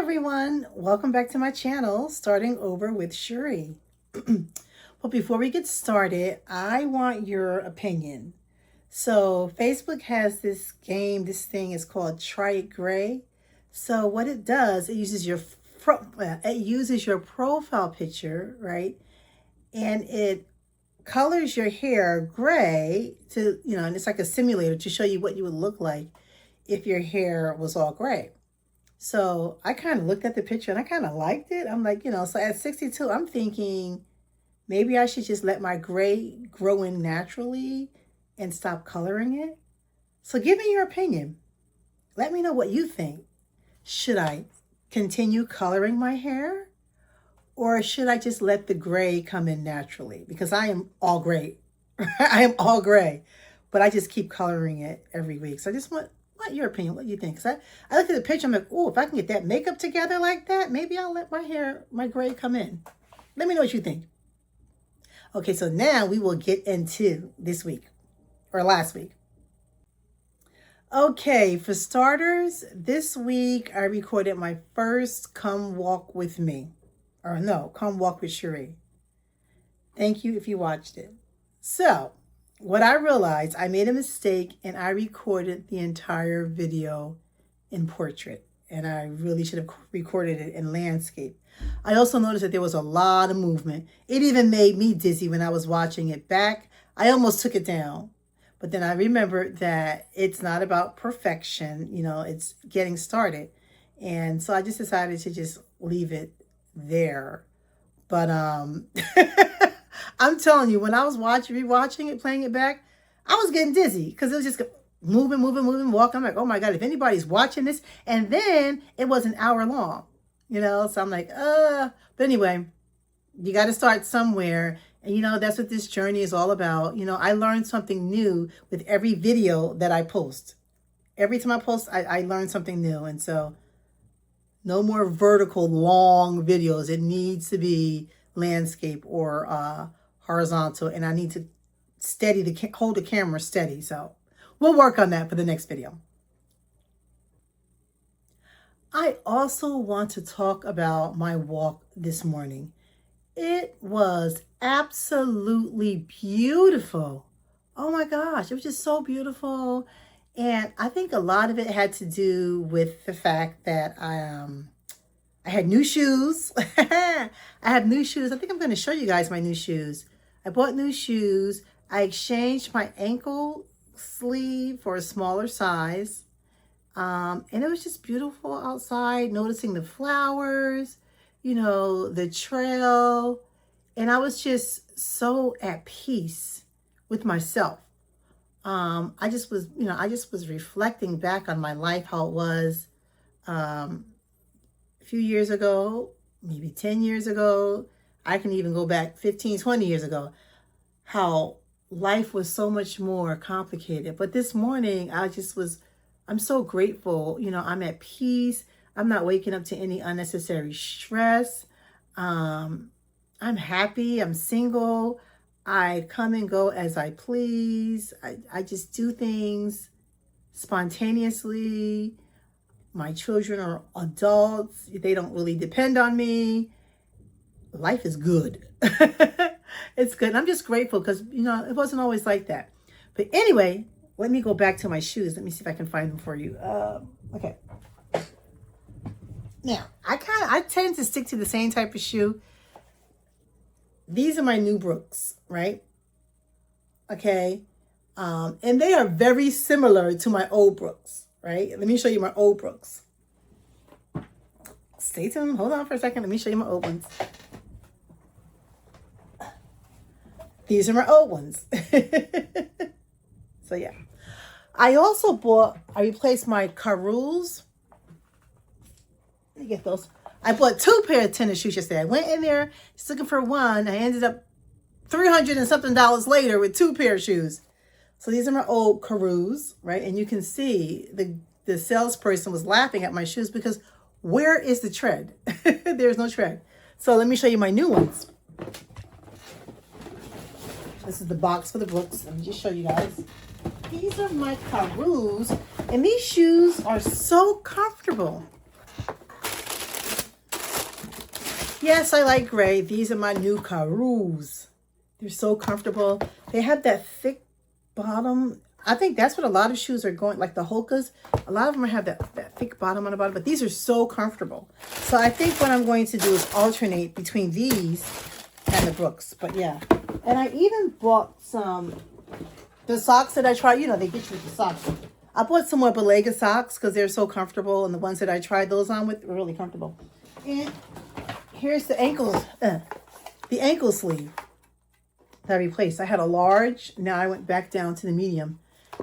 everyone, welcome back to my channel, starting over with Cheri. But before we get started, I want your opinion. So Facebook has this game, this thing is called Try It Gray. So what it does, it uses your profile picture, right? And it colors your hair gray to, and it's like a simulator to show you what you would look like if your hair was all gray. So I kind of looked at the picture and I kind of liked it. I'm like, so at 62, I'm thinking maybe I should just let my gray grow in naturally and stop coloring it. So give me your opinion. Let me know what you think. Should I continue coloring my hair or should I just let the gray come in naturally? Because I am all gray. I am all gray, but I just keep coloring it every week. So I just want your opinion. What do you think? Because I looked at the picture, I'm like, oh, if I can get that makeup together like that, maybe I'll let my gray come in. Let me know what you think. Okay, so now we will get into this week or last week. Okay, for starters, this week I recorded my first Come Walk With Me. Or no, Come Walk with Cheri. Thank you if you watched it. So, what I realized, I made a mistake and I recorded the entire video in portrait. And I really should have recorded it in landscape. I also noticed that there was a lot of movement. It even made me dizzy when I was watching it back. I almost took it down. But then I remembered that it's not about perfection. It's getting started. And so I just decided to just leave it there. But I'm telling you, when I was rewatching it, playing it back, I was getting dizzy because it was just moving, walking. I'm like, oh my God, if anybody's watching this. And then it was an hour long, so I'm like, But anyway, you got to start somewhere. And, that's what this journey is all about. I learned something new with every video that I post. Every time I post, I learn something new. And so no more vertical long videos. It needs to be landscape or horizontal, and I need to hold the camera steady. So we'll work on that for the next video. I also want to talk about my walk this morning. It was absolutely beautiful. Oh my gosh, it was just so beautiful. And I think a lot of it had to do with the fact that I had new shoes. I have new shoes. I think I'm going to show you guys my new shoes. I bought new shoes. I exchanged my ankle sleeve for a smaller size. And it was just beautiful outside, noticing the flowers, the trail. And I was just so at peace with myself. I just was reflecting back on my life, how it was a few years ago, maybe 10 years ago. I can even go back 15, 20 years ago, how life was so much more complicated. But this morning, I'm so grateful. I'm at peace. I'm not waking up to any unnecessary stress. I'm happy. I'm single. I come and go as I please. I just do things spontaneously. My children are adults. They don't really depend on me. Life is good. It's good. And I'm just grateful because, it wasn't always like that. But anyway, let me go back to my shoes. Let me see if I can find them for you. Okay. Now, I tend to stick to the same type of shoe. These are my new Brooks, right? Okay. And they are very similar to my old Brooks, right? Let me show you my old Brooks. Stay tuned. Hold on for a second. Let me show you my old ones. These are my old ones. So yeah. I replaced my Caruls. Let me get those. I bought 2 pair of tennis shoes yesterday. I went in there just looking for one. I ended up $300 and something later with 2 pair of shoes. So these are my old Caruls, right? And you can see the salesperson was laughing at my shoes because where is the tread? There's no tread. So let me show you my new ones. This is the box for the Brooks. Let me just show you guys. These are my Caruls, and these shoes are so comfortable. Yes, I like gray. These are my new Karus. They're so comfortable. They have that thick bottom. I think that's what a lot of shoes are going, like the Hokas. A lot of them have that thick bottom on the bottom, but these are so comfortable. So I think what I'm going to do is alternate between these and the Brooks. But yeah. And I even bought the socks that I tried. You know, they get you with the socks. I bought some more Belega socks because they're so comfortable. And the ones that I tried those on with were really comfortable. And here's the ankle sleeve that I replaced. I had a large. Now I went back down to the medium.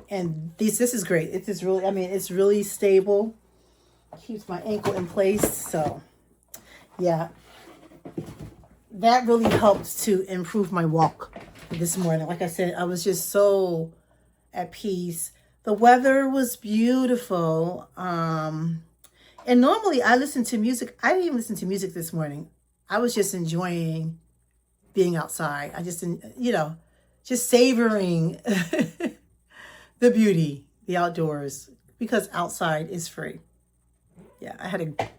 And this is great. It is really, I mean, it's really stable. Keeps my ankle in place. So, yeah. That really helped to improve my walk this morning. Like I said, I was just so at peace. The weather was beautiful. And normally I listen to music. I didn't even listen to music this morning. I was just enjoying being outside. I just, you know, just savoring the beauty, the outdoors, because outside is free. Yeah, I had a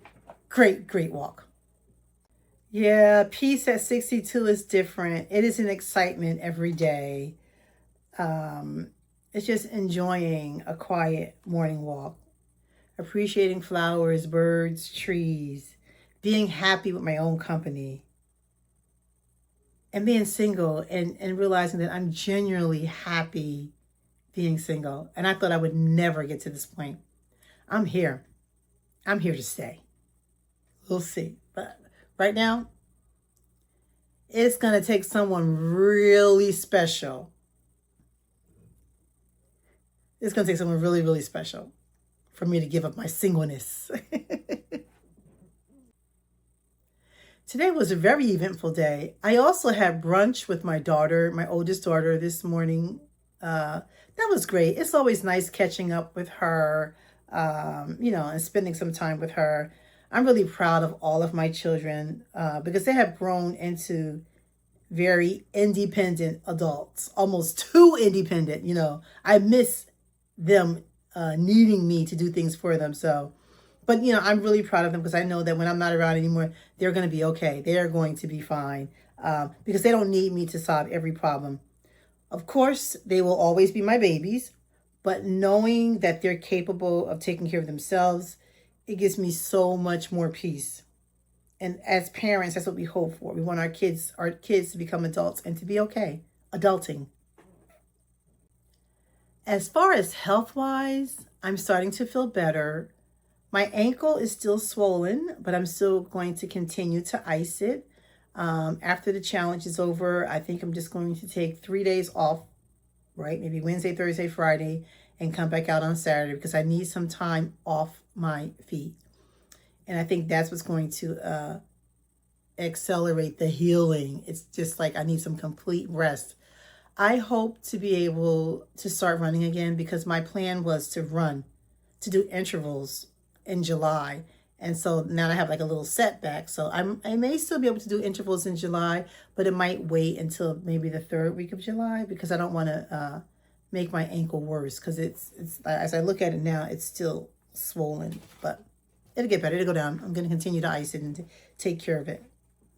great walk. Yeah, peace at 62 is different. It is an excitement every day. It's just enjoying a quiet morning walk, appreciating flowers, birds, trees, being happy with my own company, and being single and realizing that I'm genuinely happy being single. And I thought I would never get to this point. I'm here. I'm here to stay. We'll see. But right now, it's going to take someone really special. It's going to take someone really, really special for me to give up my singleness. Today was a very eventful day. I also had brunch with my daughter, my oldest daughter, this morning. That was great. It's always nice catching up with her, you know, and spending some time with her. I'm really proud of all of my children because they have grown into very independent adults, almost too independent. You know, I miss them needing me to do things for them. So, but, you know, I'm really proud of them because I know that when I'm not around anymore, they're going to be okay. They are going to be fine because they don't need me to solve every problem. Of course, they will always be my babies, but knowing that they're capable of taking care of themselves, it gives me so much more peace. And as parents, that's what we hope for. We want our kids to become adults and to be okay, adulting. As far as health-wise, I'm starting to feel better. My ankle is still swollen, but I'm still going to continue to ice it. After the challenge is over, I think I'm just going to take 3 days off, right? Maybe Wednesday, Thursday, Friday, and come back out on Saturday because I need some time off my feet. And I think that's what's going to accelerate the healing. It's just like I need some complete rest. I hope to be able to start running again because my plan was to do intervals in July. And so now I have like a little setback. So I may still be able to do intervals in July, but it might wait until maybe the 3rd week of July because I don't want to make my ankle worse because it's as I look at it now, it's still swollen, but it'll get better. It'll go down. I'm going to continue to ice it and take care of it.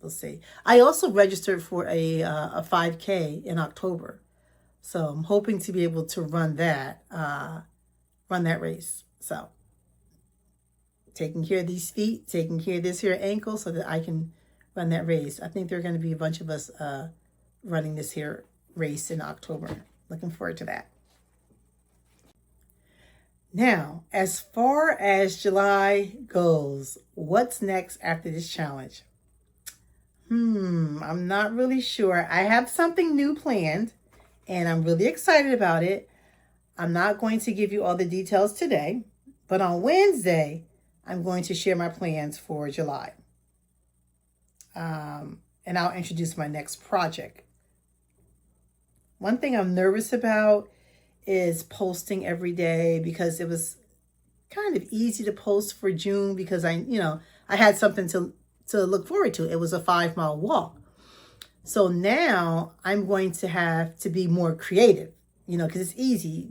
We'll see. I also registered for a 5K in October. So I'm hoping to be able to run that race. So taking care of these feet, taking care of this here ankle so that I can run that race. I think there are going to be a bunch of us running this here race in October. Looking forward to that. Now, as far as July goes, what's next after this challenge? I'm not really sure. I have something new planned, and I'm really excited about it. I'm not going to give you all the details today, but on Wednesday, I'm going to share my plans for July. And I'll introduce my next project. One thing I'm nervous about is posting every day because it was kind of easy to post for June because I had something to look forward to. It was a 5-mile walk. So now I'm going to have to be more creative, because it's easy,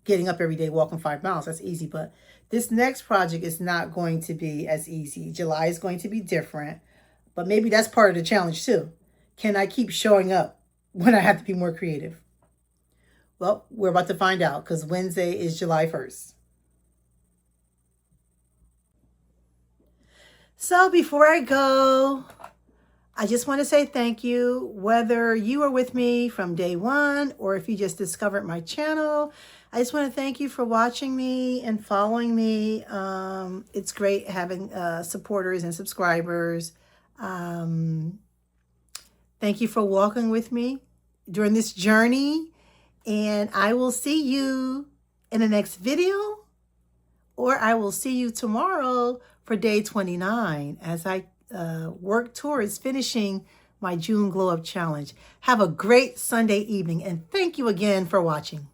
getting up every day, walking 5 miles. That's easy. But this next project is not going to be as easy. July is going to be different. But maybe that's part of the challenge too. Can I keep showing up when I have to be more creative? Well, we're about to find out because Wednesday is July 1st. So before I go, I just want to say thank you. Whether you are with me from day one or if you just discovered my channel, I just want to thank you for watching me and following me. It's great having supporters and subscribers. Thank you for walking with me during this journey. And I will see you in the next video, or I will see you tomorrow for day 29 as I work towards finishing my June Glow Up Challenge. Have a great Sunday evening, and thank you again for watching.